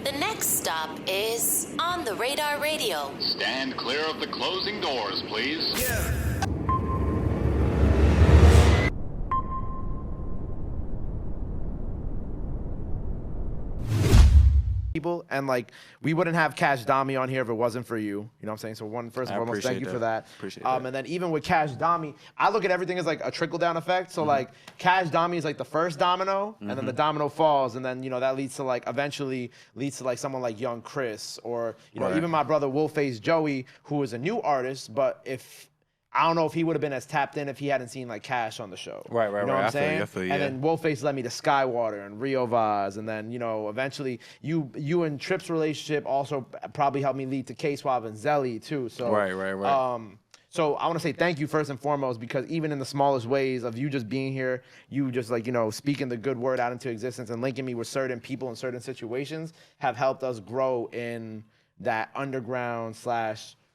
The next stop is On the Radar Radio. Stand clear of the closing doors, please. Yeah. People and like we wouldn't have Cash Dami on here if it wasn't for you. You know what I'm saying? So first and foremost, thank you for that. Appreciate that. And then even with Cash Dami, I look at everything as like a trickle down effect. So like Cash Dami is like the first domino, and then the domino falls, and then that leads to like eventually leads to like someone like Young Chris or even my brother Wolfface Joey, who is a new artist, but if I don't know if he would have been as tapped in if he hadn't seen like Cash on the show. Right. You know what I'm saying? I feel you. And then Wolfface led me to Skywater and Rio Vaz, and then eventually you and Tripp's relationship also probably helped me lead to K-Swab and Zelly too. So right. So I want to say thank you first and foremost, because even in the smallest ways of you just being here, you just like speaking the good word out into existence and linking me with certain people in certain situations have helped us grow in that underground /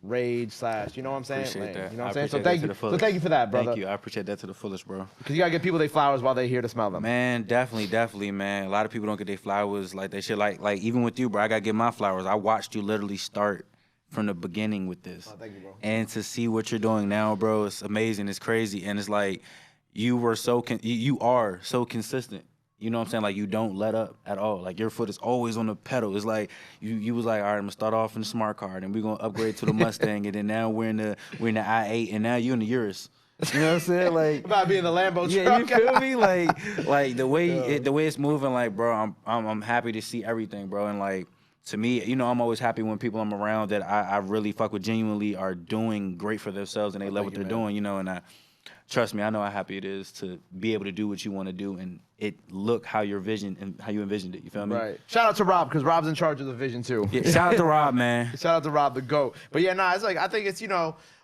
rage / you know what I'm saying? Appreciate that. You know what I'm saying? So thank you. So thank you for that, brother. Thank you. I appreciate that to the fullest, bro. Because you gotta give people their flowers while they're here to smell them. Man, definitely, man. A lot of people don't get their flowers like they should. Like even with you, bro, I gotta get my flowers. I watched you literally start from the beginning with this. Oh, thank you, bro. And to see what you're doing now, bro, it's amazing. It's crazy, and it's like you are so consistent. You know what I'm saying? Like, you don't let up at all. Like, your foot is always on the pedal. It's like, you was like, all right, I'm going to start off in the smart car, and we're going to upgrade to the Mustang, and then now we're in the I-8, and now you're in the Urus. You know what I'm saying? Like, about being the Lambo truck. Yeah, you feel me? Like the way it's moving, like, bro, I'm happy to see everything, bro. And, like, to me, I'm always happy when people I'm around that I really fuck with genuinely are doing great for themselves, and they love what they're doing, and trust me, I know how happy it is to be able to do what you want to do and it look how your vision and how you envisioned it. You feel me? Right. Shout out to Rob, because Rob's in charge of the vision too. Yeah, shout out to Rob, man. Shout out to Rob, the GOAT. But yeah, it's like, I think it's,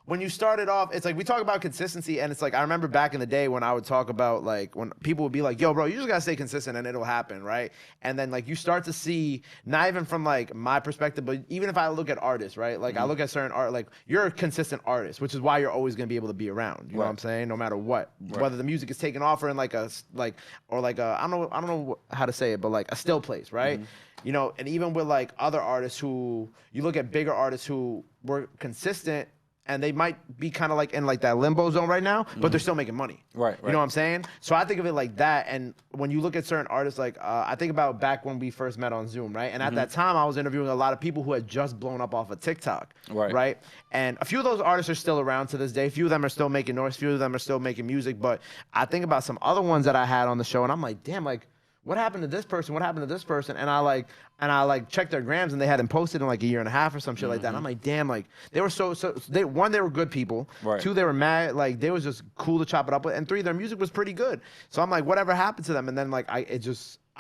when you started off, it's like we talk about consistency, and it's like I remember back in the day when I would talk about like when people would be like, yo, bro, you just gotta stay consistent and it'll happen, right? And then like you start to see, not even from like my perspective, but even if I look at artists, right? Like I look at certain art, like you're a consistent artist, which is why you're always gonna be able to be around. You know what I'm saying? No matter what, whether the music is taken off or in like a I don't know how to say it, but like a still place, right? And even with like other artists who you look at bigger artists who were consistent. And they might be kind of like in like that limbo zone right now, but they're still making money. Right. You know what I'm saying? So I think of it like that. And when you look at certain artists, like I think about back when we first met on Zoom, right? And at that time, I was interviewing a lot of people who had just blown up off of TikTok, right? And a few of those artists are still around to this day. A few of them are still making noise. A few of them are still making music. But I think about some other ones that I had on the show, and I'm like, damn, like, what happened to this person? What happened to this person? And I checked their grams, and they hadn't posted in like a year and a half or some shit like that. And I'm like, damn, like they were they were good people. Right. 2, they were mad, like they was just cool to chop it up with. And 3, their music was pretty good. So I'm like, whatever happened to them? And then like I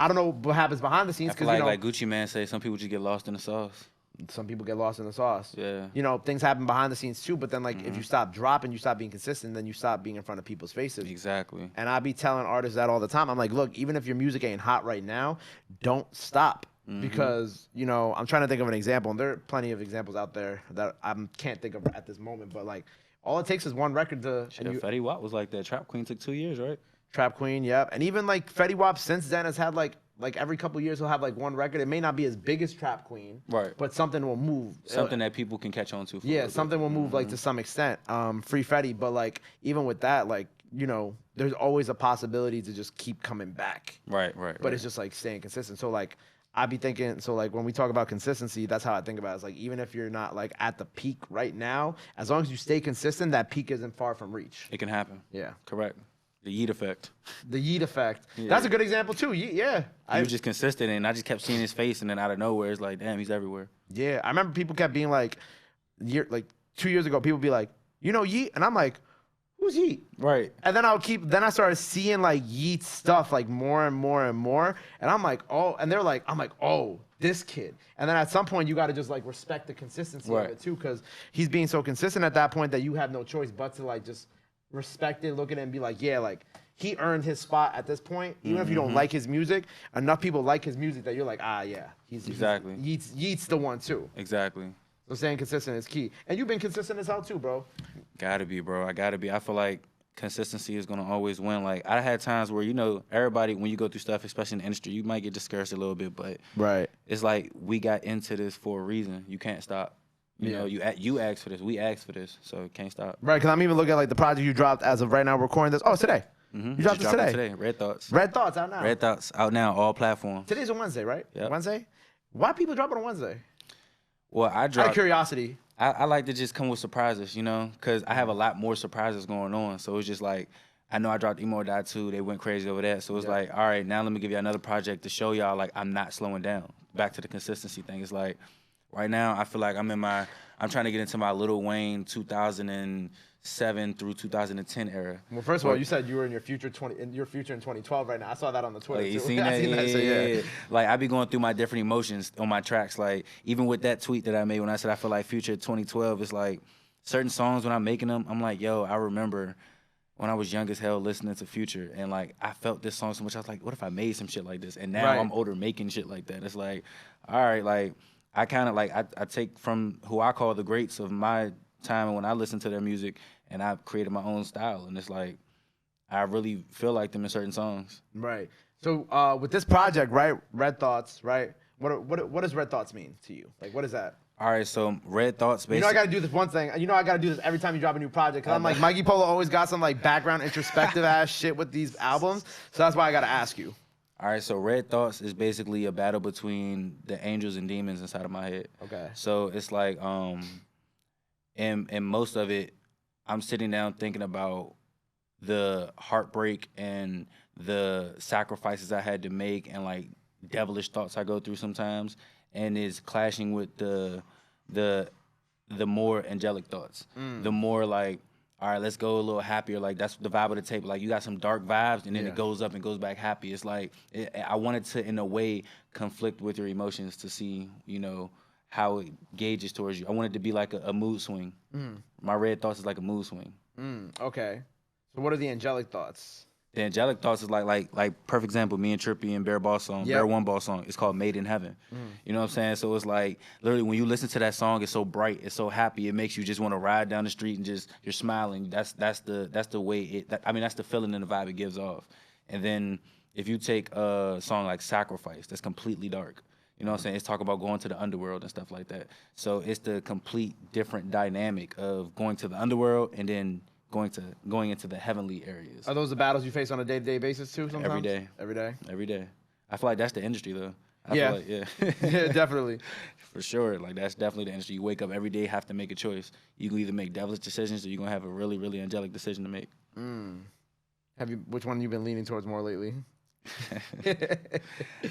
don't know what happens behind the scenes. I feel like Gucci Man say some people just get lost in the sauce. Some people get lost in the sauce. Yeah. Things happen behind the scenes too, but then like if you stop dropping, you stop being consistent, then you stop being in front of people's faces. Exactly. And I be telling artists that all the time. I'm like, look, even if your music ain't hot right now, don't stop. Because, I'm trying to think of an example, and there are plenty of examples out there that I can't think of at this moment, but like all it takes is one record to Fetty Wap was like that. Trap Queen took 2 years, right? Trap Queen, yep. And even like Fetty Wap since then has had like every couple years he'll have like one record. It may not be as big as Trap Queen, right? But something will move. Something that people can catch on to. Yeah, something will move like to some extent. Free Fetty, but like even with that, like there's always a possibility to just keep coming back. Right. But it's just like staying consistent. So like I be thinking, so like when we talk about consistency, that's how I think about it. It's like even if you're not like at the peak right now, as long as you stay consistent, that peak isn't far from reach. It can happen. Yeah. Correct. The Yeet effect. The Yeet effect. Yeah. That's a good example too. Yeah. He was just consistent, and I just kept seeing his face, and then out of nowhere, it's like, damn, he's everywhere. Yeah. I remember people kept being like, 2 years ago, people be like, Yeet? And I'm like, who's Yeet? Right. And then I started seeing like Yeet stuff like more and more and more. And I'm like, oh, and they're like, I'm like, oh, this kid. And then at some point you got to just like respect the consistency of it too. Cause he's being so consistent at that point that you have no choice but to like just respect it, look at it and be like, yeah, like he earned his spot at this point. Even if you don't like his music, enough people like his music that you're like, yeah, exactly. Yeet's the one too. Exactly. So staying consistent is key. And you've been consistent as hell too, bro. Gotta be, bro. I gotta be. I feel like consistency is gonna always win. Like I had times where everybody when you go through stuff, especially in the industry, you might get discouraged a little bit, but Right. it's like we got into this for a reason. You can't stop. You Yeah. know, you asked for this, we asked for this, so it can't stop. Right, because I'm even looking at like the project you dropped as of right now. Recording this. Oh, it's today. Mm-hmm. You dropped this it today. Red Thoughts. Red Thoughts out now. Red Thoughts out now, all platforms. Today's a Wednesday, right? Yep. Wednesday. Why people drop it on Wednesday? Well, I Out of dropped. curiosity. I like to just come with surprises, because I have a lot more surprises going on. So it's just like, I know I dropped Emo Die 2. They went crazy over that. So it's like, all right, now let me give you another project to show y'all, like, I'm not slowing down. Back to the consistency thing. It's like, right now, I feel like I'm trying to get into my Lil Wayne 2007 through 2010 era. Well, first of all, you said you were in your future in 2012 right now. I saw that on the Twitter. Like, you too. seen I that? seen that, so Yeah. Like, I be going through my different emotions on my tracks. Like, even with that tweet that I made when I said I feel like Future 2012, it's like certain songs when I'm making them, I'm like, yo, I remember when I was young as hell listening to Future, and like I felt this song so much. I was like, what if I made some shit like this? And now I'm older making shit like that. It's like, all right, like I kind of like I take from who I call the greats of my time when I listen to their music, and I've created my own style. And it's like I really feel like them in certain songs. Right. So with this project, right, Red Thoughts, right? What does Red Thoughts mean to you? Like, what is that? All right, so Red Thoughts basically. You know I gotta do this one thing. You know I gotta do this every time you drop a new project. Cause I'm like, Mikey Polo always got some like background introspective ass shit with these albums. So that's why I gotta ask you. All right, so Red Thoughts is basically a battle between the angels and demons inside of my head. Okay. So it's like, and most of it, I'm sitting down thinking about the heartbreak and the sacrifices I had to make and like devilish thoughts I go through sometimes, and is clashing with the more angelic thoughts. The more like, all right, let's go a little happier. Like that's the vibe of the tape. Like you got some dark vibes, and then it goes up and goes back happy. It's like I wanted to, in a way, conflict with your emotions to see, how it gauges towards you. I wanted to be like a mood swing. My Red Thoughts is like a mood swing. Okay. So what are the angelic thoughts? The angelic thoughts is like perfect example, me and Trippie and Bear Boss song, Bear One Boss song. It's called Made in Heaven. You know what I'm saying? So it's like literally when you listen to that song, it's so bright, it's so happy, it makes you just want to ride down the street and just you're smiling. That's the way that's the feeling and the vibe it gives off. And then if you take a song like Sacrifice, that's completely dark. You know what I'm saying? It's talk about going to the underworld and stuff like that. So it's the complete different dynamic of going to the underworld and then going into the heavenly areas. Are those the battles you face on a day-to-day basis too? Sometimes? Every day. Every day. Every day. I feel like that's the industry though. I Yeah. feel like, yeah. Yeah, definitely. For sure. Like that's definitely the industry. You wake up every day, have to make a choice. You can either make devilish decisions or you're gonna have a really, really angelic decision to make. Which one you been leaning towards more lately?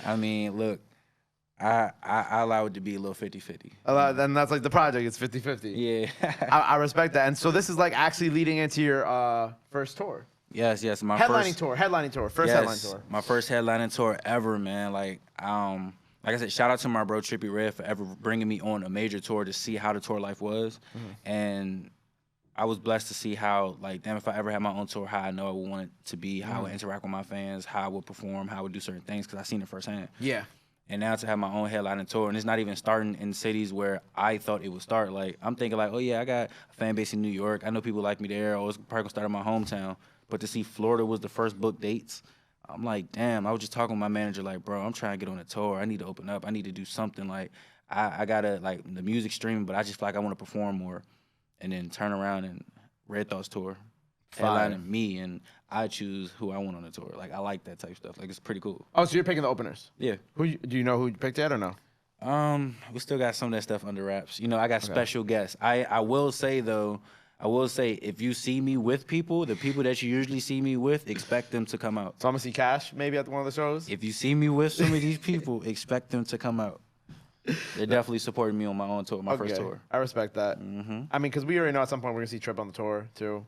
I mean, look, I allow it to be a little 50-50. Then that's like the project. It's 50-50. Yeah. I respect that. And so this is like actually leading into your first tour. Yes. My Headlining first tour. First headline tour. My first headlining tour ever, man. Like I said, shout out to my bro Trippie Redd for ever bringing me on a major tour to see how the tour life was. And I was blessed to see how, like, damn, if I ever had my own tour, how I know I would want it to be, how I would interact with my fans, how I would perform, how I would do certain things, because I seen it firsthand. Yeah. And now to have my own headlining tour, and it's not even starting in cities where I thought it would start. Like, I'm thinking like, oh yeah, I got a fan base in New York. I know people like me there. I was probably gonna start in my hometown. But to see Florida was the first book dates, I'm like, damn, I was just talking with my manager like, bro, I'm trying to get on a tour. I need to open up. I need to do something. Like, I gotta, like, the music streaming, but I just feel like I want to perform more. And then turn around and Red Thoughts tour, headlining me, and I choose who I want on the tour. Like, I like that type of stuff. Like, it's pretty cool. Oh, so you're picking the openers? Yeah. Do you know who you picked yet or no? We still got some of that stuff under wraps. I got special guests. I will say though, if you see me with people, the people that you usually see me with, expect them to come out. So I'm gonna see Cash maybe at one of the shows. If you see me with some of these people, expect them to come out. They're definitely supporting me on my own tour, my first tour. I respect that. I mean, because we already know at some point we're gonna see Trip on the tour too.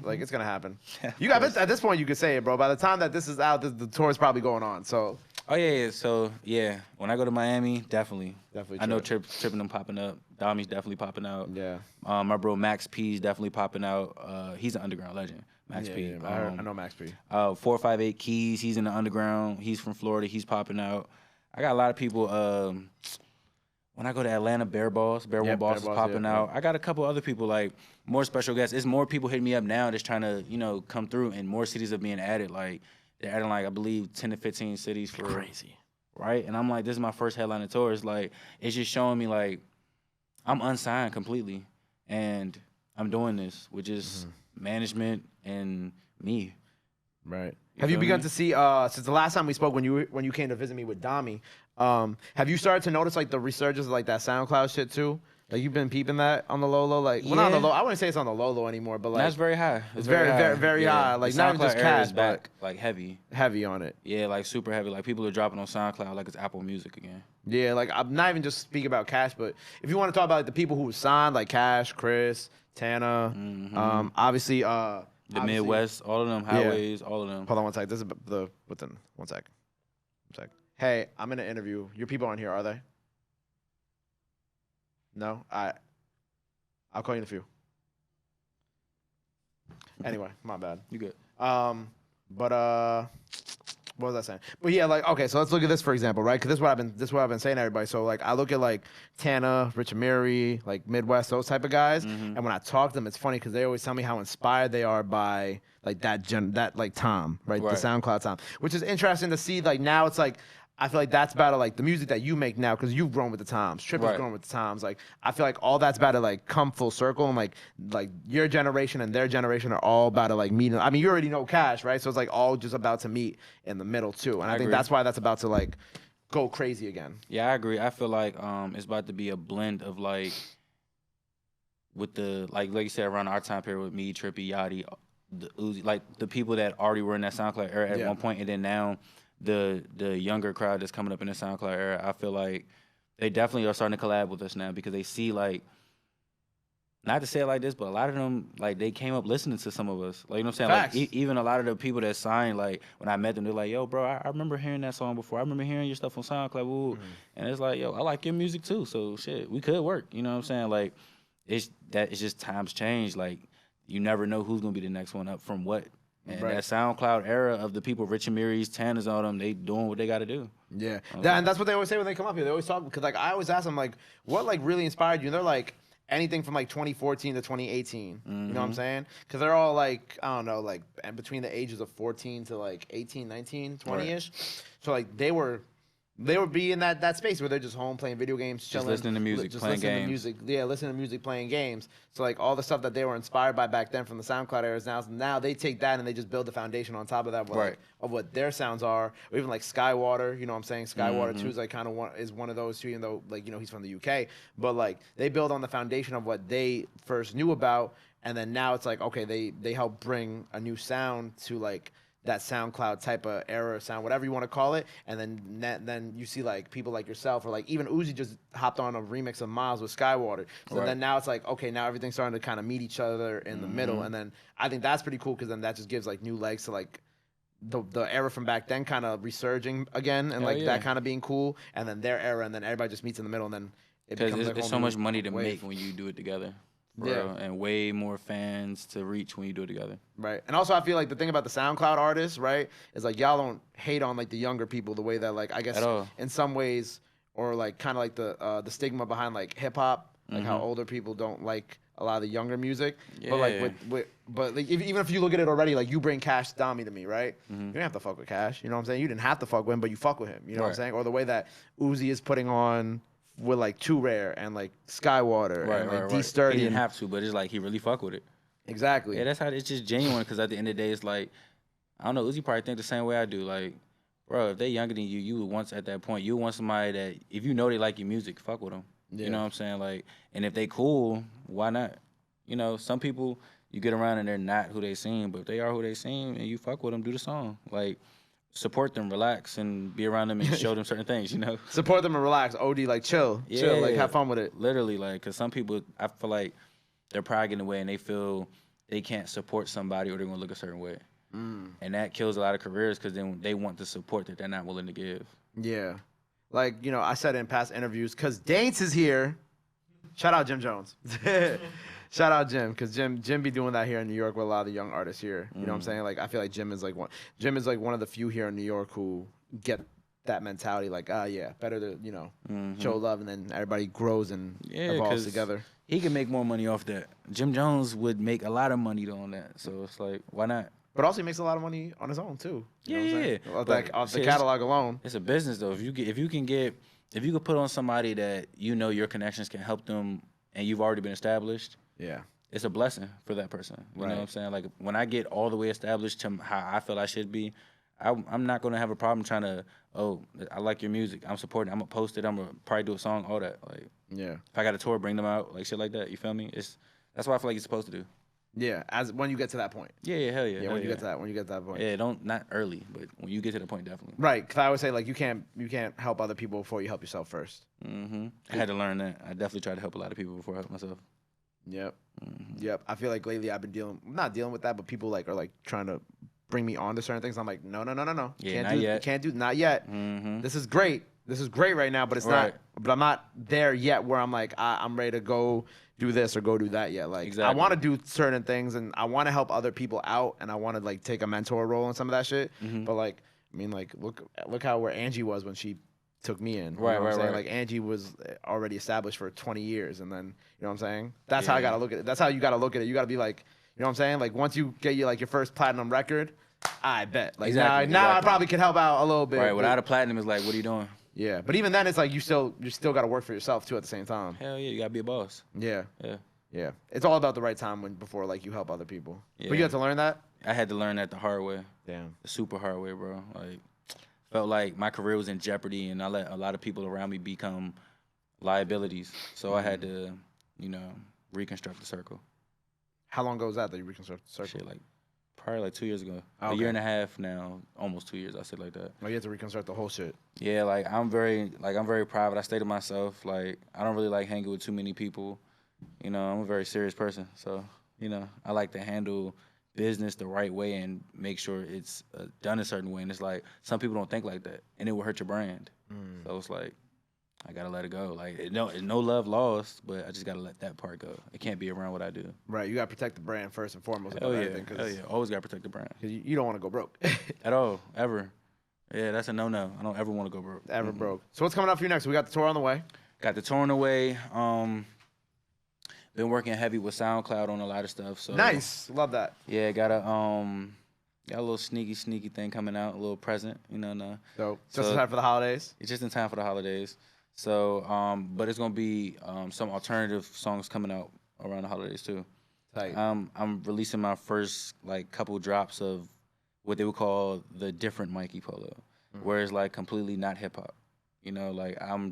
Like it's gonna happen. You got at this point you could say it, bro. By the time that this is out, the tour is probably going on. So. Oh yeah. So yeah, when I go to Miami, definitely. I know Trip and them popping up. Dami's definitely popping out. Yeah. My bro Max P's definitely popping out. He's an underground legend. Max P. Yeah, I know Max P. 458 Keys. He's in the underground. He's from Florida. He's popping out. I got a lot of people. when I go to Atlanta, Bear One Boss is popping out. I got a couple other people, like, more special guests. It's more people hitting me up now just trying to, you know, come through, and more cities are being added. Like, they're adding, like, I believe 10 to 15 cities for crazy. Right? And I'm like, this is my first headliner tour. It's like, it's just showing me, like, I'm unsigned completely, and I'm doing this with just management and me. Right. Have you begun to see since the last time we spoke when you came to visit me with Dami? Have you started to notice like the resurgence of like that SoundCloud shit too? Like you've been peeping that on the low, like well, not on the low. I wouldn't say it's on the low anymore, but like that's very high. It's very high. Like the not even just cash, back, like heavy on it. Yeah, like super heavy. Like people are dropping on SoundCloud like it's Apple Music again. Yeah, like I'm not even just speaking about Cash, but if you want to talk about like, the people who signed, like Cash, Chris, Tana, obviously the Midwest, all of them, Highways, all of them. Hold on one sec. This is one sec. Hey, I'm in an interview. Your people aren't here, are they? No? I'll call you in a few. Anyway, my bad. You good. But what was I saying? But yeah, like okay, so let's look at this for example, right? Because this is what I've been saying to everybody. So like I look at like Tana, Rich and Mary, like Midwest, those type of guys, and when I talk to them, it's funny because they always tell me how inspired they are by like that like Tom, right? The SoundCloud Tom, which is interesting to see. Like now it's like I feel like that's about to, like the music that you make now because you've grown with the times. Trip has grown with the times. Like I feel like all that's about to like come full circle and like your generation and their generation are all about to like meet. I mean, you already know Cash, right? So it's like all just about to meet in the middle too. And I think that's why that's about to like go crazy again. Yeah, I agree. I feel like it's about to be a blend of like with the like you said around our time period with me, Trippy, Yachty, the Uzi, like the people that already were in that SoundCloud era at one point, and then now the younger crowd that's coming up in the SoundCloud era, I feel like they definitely are starting to collab with us now because they see like, not to say it like this, but a lot of them, like they came up listening to some of us. Like, you know what I'm saying? Facts. Like even a lot of the people that signed, like when I met them, they're like, yo, bro, I remember hearing that song before. I remember hearing your stuff on SoundCloud. Woo. And it's like, yo, I like your music too. So shit, we could work. You know what I'm saying? Like it's just times change. Like you never know who's gonna be the next one up from what. And that SoundCloud era of the people, Rich and Mary's, Tanner's, all them, they doing what they got to do. Yeah, and that's what they always say when they come up here. They always talk because like I always ask them like, what like really inspired you? And they're like anything from like 2014 to 2018. You know what I'm saying? Because they're all like I don't know, like between the ages of 14 to like 18, 19, 20ish. So like they would be in that space where they're just home playing video games, chilling, just listening to music, playing games. Listening to music, playing games. So like all the stuff that they were inspired by back then from the SoundCloud eras, now they take that and they just build the foundation on top of that, of what their sounds are. Or even like Skywater, you know what I'm saying? Skywater 2 is like kind of one of those two, even though like he's from the UK, but like they build on the foundation of what they first knew about, and then now it's like okay, they help bring a new sound to like that SoundCloud type of era sound, whatever you want to call it, and then you see like people like yourself or like even Uzi just hopped on a remix of Miles with Skywater. So then now it's like okay, now everything's starting to kind of meet each other in the middle, and then I think that's pretty cool because then that just gives like new legs to like the era from back then kind of resurging again and that kind of being cool, and then their era, and then everybody just meets in the middle, and then it becomes there's so much money to make when you do it together. And way more fans to reach when you do it together. Right. And also I feel like the thing about the SoundCloud artists, right, is like y'all don't hate on like the younger people the way that like I guess in some ways, or like kind of like the stigma behind like hip hop, like how older people don't like a lot of the younger music. But like but like even if you look at it already, like you bring Cash Dami to me, right? You don't have to fuck with Cash. You know what I'm saying? You didn't have to fuck with him, but you fuck with him. You know what I'm saying? Or the way that Uzi is putting on with like Too Rare and like Skywater and like D Sturdy. He didn't have to, but it's like he really fuck with it. Exactly. Yeah, that's how it's just genuine. Because at the end of the day, it's like I don't know. Uzi probably think the same way I do. Like, bro, if they younger than you, you would once at that point, you would want somebody that if you know they like your music, fuck with them. You know what I'm saying? Like, and if they cool, why not? You know, some people you get around and they're not who they seem, but if they are who they seem and you fuck with them, do the song. Like. Support them, relax, and be around them and show them certain things, you know? Support them and relax. OD, like, chill, like, have fun with it. Literally, like, because some people, I feel like their pride getting away and they feel they can't support somebody or they're going to look a certain way. And that kills a lot of careers because then they want the support that they're not willing to give. Yeah. Like, you know, I said in past interviews, because Daints is here. Shout out Jim Jones. Shout out Jim, because Jim be doing that here in New York with a lot of the young artists here. You know what I'm saying? Like I feel like Jim is like one of the few here in New York who get that mentality, like, yeah, better to, you know, show love, and then everybody grows and Yeah, evolves 'cause together. he can make more money off that. Jim Jones would make a lot of money on that. So it's like, why not? But also, he makes a lot of money on his own too. You know what I'm saying? But Off the shit, catalog alone. It's a business though. If you could put on somebody that you know your connections can help them, and you've already been established, Yeah. it's a blessing for that person. You know Right. what I'm saying? Like when I get all the way established to how I feel I should be, I'm not gonna have a problem trying to. Oh, I like your music. I'm supporting. I'm gonna post it. I'm gonna probably do a song. All that. Like, Yeah. if I got a tour, bring them out. Like shit like that. You feel me? That's what I feel like you're supposed to do. Yeah. As when you get to that point. Yeah, hell yeah. Yeah. When you get to that point. Yeah, not early, but when you get to the point, definitely. Right. Because I always say, like, you can't help other people before you help yourself first. I had to learn that. I definitely tried to help a lot of people before I helped myself. Yep. Yep. I feel like lately I've been not dealing with that, but people like are like trying to bring me on to certain things. I'm like, no. Yeah, not yet. Not yet. This is great. This is great right now, but it's not. But I'm not there yet where I'm like, I'm ready to go do this or go do that yet. Like, Exactly. I want to do certain things and I want to help other people out, and I want to like take a mentor role in some of that shit. But like, I mean, like, look how where Angie was when she took me in. You know what I'm saying? Like, Angie was already established for 20 years, and then, you know what I'm saying? That's how I gotta look at it. That's how you gotta look at it. You gotta be like, you know what I'm saying? Like, once you get your first platinum record, I bet. Like, now I probably could help out a little bit. Right, without a platinum, it's like, what are you doing? Yeah, but even then, it's like you still gotta work for yourself too at the same time. Hell yeah, you gotta be a boss. Yeah. Yeah. Yeah. It's all about the right time before like you help other people. Yeah. But you had to learn that? I had to learn that the hard way. Damn. The super hard way, bro. Like, felt like my career was in jeopardy, and I let a lot of people around me become liabilities. So I had to, reconstruct the circle. How long ago was that you reconstructed the circle? Shit, like probably like 2 years ago. Okay. A year and a half now, almost 2 years. I said like that. Oh, you had to reconstruct the whole shit. Yeah, like I'm very private. I stay to myself. Like I don't really like hanging with too many people. I'm a very serious person. So, I like to handle business the right way and make sure it's done a certain way. And it's like some people don't think like that, and it will hurt your brand. So it's like I gotta let it go. Like no love lost, but I just gotta let that part go. It can't be around what I do. Right, you gotta protect the brand first and foremost. Hell yeah, everything, hell yeah. Always gotta protect the brand. Because you don't want to go broke. At all, ever. Yeah, that's a no-no. I don't ever want to go broke. Ever broke. So what's coming up for you next? We got the tour on the way. Got the tour on the way. Been working heavy with Soundcloud on a lot of stuff. So nice, love that. Yeah, got a little sneaky thing coming out, a little present, So just in time for the holidays. It's just in time for the holidays. So, but it's gonna be some alternative songs coming out around the holidays too. Tight. I'm releasing my first couple drops of what they would call the different Mikey Polo, where it's like completely not hip hop. Like I'm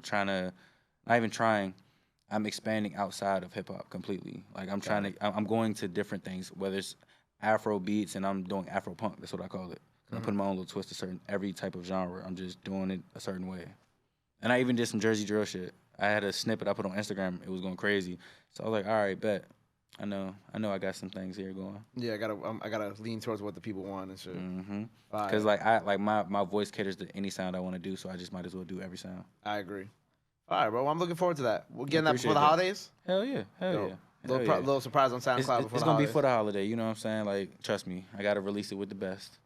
I'm expanding outside of hip hop completely. Like I'm going to different things, whether it's Afro beats and I'm doing Afro punk. That's what I call it. I'm putting my own little twist to every type of genre. I'm just doing it a certain way. And I even did some Jersey drill shit. I had a snippet I put on Instagram. It was going crazy. So I was like, all right, bet. I know I got some things here going. Yeah, I gotta lean towards what the people want and shit. Because my voice caters to any sound I want to do, so I just might as well do every sound. I agree. All right, bro. I'm looking forward to that. We're getting that before the that. holidays. Hell yeah, Little surprise on SoundCloud before the holidays. It's gonna be for the holiday. You know what I'm saying? Like, trust me, I gotta release it with the best.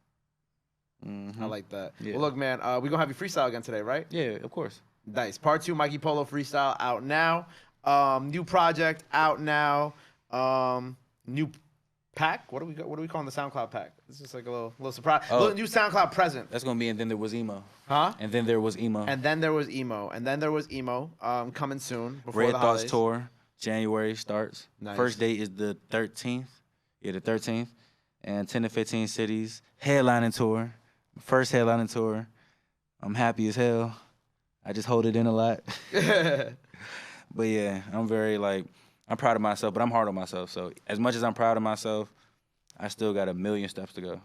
I like that. Yeah. Well, look, man, we're gonna have you freestyle again today, right? Yeah, of course. Nice. Part 2, Mikey Polo freestyle out now. New project out now. New pack. What are we calling the SoundCloud pack? It's just like a little surprise. New SoundCloud present. That's gonna be And Then There Was Emo. Huh? And Then There Was Emo. And then there was emo. Coming soon before Red the Thoughts holidays. tour. January starts. Nice. First date is the 13th. Yeah, the 13th. And 10 to 15 cities. Headlining tour. First headlining tour. I'm happy as hell. I just hold it in a lot. But yeah, I'm proud of myself, but I'm hard on myself. So as much as I'm proud of myself, I still got a million steps to go.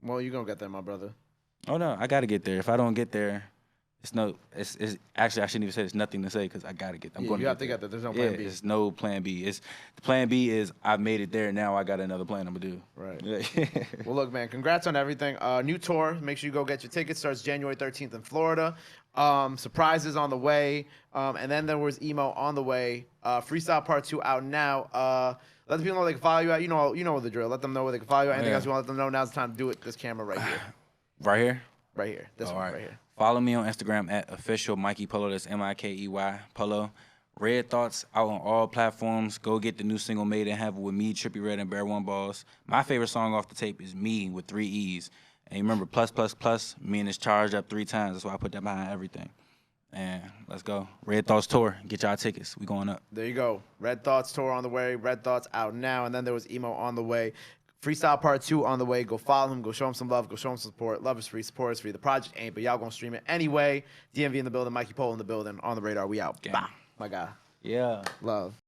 Well, you're gonna get there, my brother. Oh no, I gotta get there. If I don't get there, it's actually I shouldn't even say it's nothing to say because I gotta get. I'm going. You have to get there. There's no plan B. There's no plan B. The plan B is I've made it there. Now I got another plan I'm gonna do. Right. Yeah. Well, look, man, congrats on everything. New tour. Make sure you go get your tickets. Starts January 13th in Florida. Surprises on the way. And then there was emo on the way. Freestyle part 2 out now. Let the people know they can follow you out. You know the drill. Let them know where they can follow you. Anything else you want to let them know? Now's the time to do it. This camera right here. Right here. Right here. This one right. right here. Follow me on Instagram at official Mikey Polo. That's Mikey Polo. Red Thoughts out on all platforms. Go get the new single Made in Heaven with me, Trippie Redd, and Bear One Balls. My favorite song off the tape is Me with 3 E's. And remember, plus, plus, plus, me and it's charged up 3 times. That's why I put that behind everything. And let's go. Red Thoughts Tour. Get y'all tickets. We going up. There you go. Red Thoughts Tour on the way. Red Thoughts out now. And then there was Emo on the way. Freestyle Part 2 on the way. Go follow him. Go show him some love. Go show him some support. Love is free. Support is free. The project ain't, but y'all gonna stream it anyway. DMV in the building. Mikey Polo in the building. On the radar. We out. Bah. My guy. Yeah. Love.